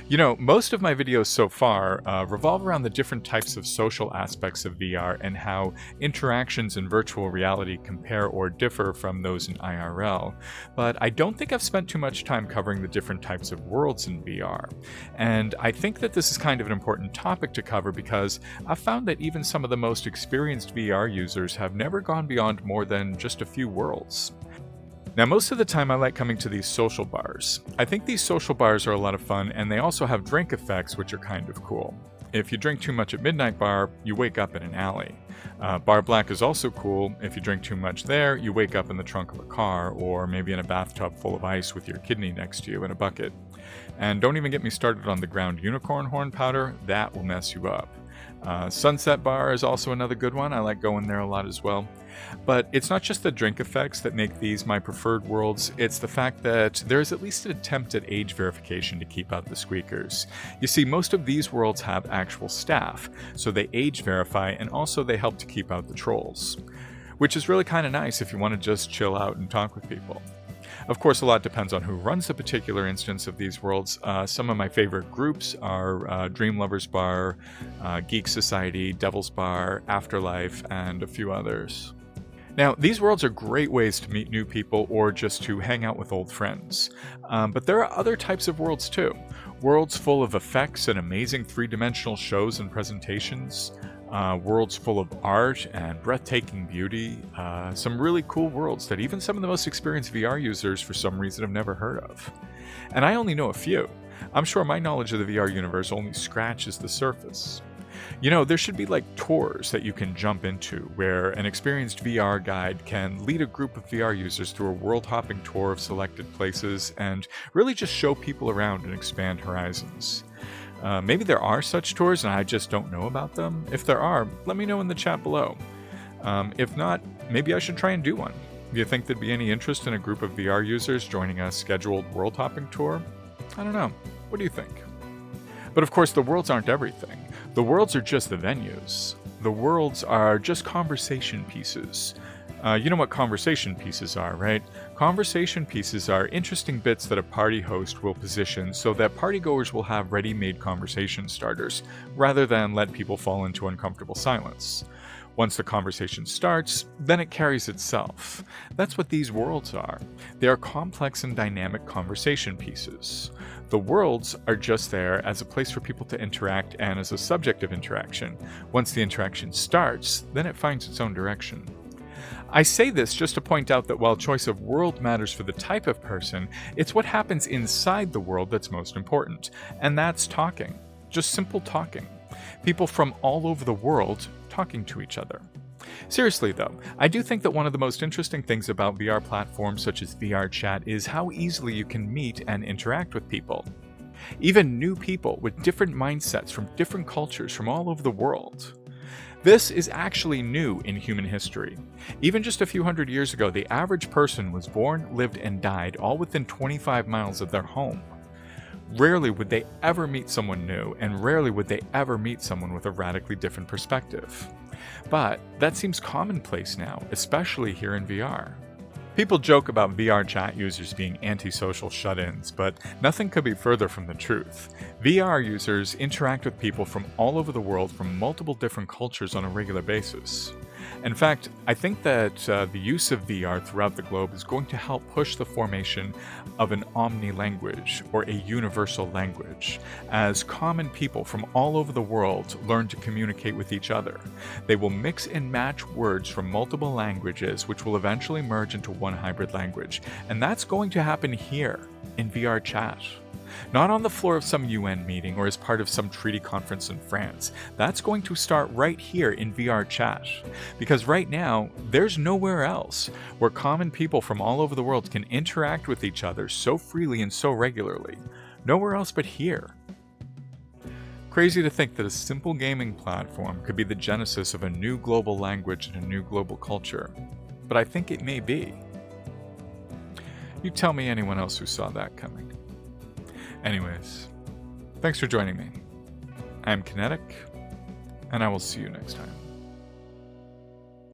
You know, most of my videos so far revolve around the different types of social aspects of VR and how interactions in virtual reality compare or differ from those in IRL. But I don't think I've spent too much time covering the different types of worlds in VR. And I think that this is kind of an important topic to cover because I've found that even some of the most experienced VR users have never gone beyond more than just a few worlds. Now, most of the time I like coming to these social bars. I think these social bars are a lot of fun, and they also have drink effects, which are kind of cool. If you drink too much at Midnight Bar, you wake up in an alley. Bar Black is also cool. If you drink too much there, you wake up in the trunk of a car, or maybe in a bathtub full of ice with your kidney next to you in a bucket. And don't even get me started on the ground unicorn horn powder, that will mess you up. Sunset Bar is also another good one. I like going there a lot as well. But it's not just the drink effects that make these my preferred worlds, it's the fact that there is at least an attempt at age verification to keep out the squeakers. You see, most of these worlds have actual staff, so they age verify and also they help to keep out the trolls. Which is really kind of nice if you want to just chill out and talk with people. Of course, a lot depends on who runs the particular instance of these worlds. Some of my favorite groups are Dream Lovers Bar, Geek Society, Devil's Bar, Afterlife, and a few others. Now, these worlds are great ways to meet new people or just to hang out with old friends. But there are other types of worlds too. Worlds full of effects and amazing three-dimensional shows and presentations. Worlds full of art and breathtaking beauty. Some really cool worlds that even some of the most experienced VR users for some reason have never heard of. And I only know a few. I'm sure my knowledge of the VR universe only scratches the surface. You know, there should be like tours that you can jump into where an experienced VR guide can lead a group of VR users through a world-hopping tour of selected places and really just show people around and expand horizons. Maybe there are such tours and I just don't know about them. If there are, let me know in the chat below. If not, maybe I should try and do one. Do you think there'd be any interest in a group of VR users joining a scheduled world-hopping tour? I don't know. What do you think? But of course, the worlds aren't everything. The worlds are just the venues. The worlds are just conversation pieces. You know what conversation pieces are, right? Conversation pieces are interesting bits that a party host will position so that partygoers will have ready-made conversation starters, rather than let people fall into uncomfortable silence. Once the conversation starts, then it carries itself. That's what these worlds are. They are complex and dynamic conversation pieces. The worlds are just there as a place for people to interact and as a subject of interaction. Once the interaction starts, then it finds its own direction. I say this just to point out that while choice of world matters for the type of person, it's what happens inside the world that's most important, and that's talking. Just simple talking. People from all over the world talking to each other. Seriously though, I do think that one of the most interesting things about VR platforms such as VR Chat is how easily you can meet and interact with people. Even new people with different mindsets from different cultures from all over the world. This is actually new in human history. Even just a few hundred years ago, the average person was born, lived, and died all within 25 miles of their home. Rarely would they ever meet someone new, and rarely would they ever meet someone with a radically different perspective. But that seems commonplace now, especially here in VR. People joke about VR chat users being antisocial shut-ins, but nothing could be further from the truth. VR users interact with people from all over the world from multiple different cultures on a regular basis. In fact, I think that the use of VR throughout the globe is going to help push the formation of an omni-language, or a universal language, as common people from all over the world learn to communicate with each other. They will mix and match words from multiple languages, which will eventually merge into one hybrid language. And that's going to happen here, in VR Chat. Not on the floor of some UN meeting or as part of some treaty conference in France. That's going to start right here in VR Chat. Because right now, there's nowhere else where common people from all over the world can interact with each other so freely and so regularly. Nowhere else but here. Crazy to think that a simple gaming platform could be the genesis of a new global language and a new global culture. But I think it may be. You tell me anyone else who saw that coming. Anyways, thanks for joining me. I'm Kinetic, and I will see you next time.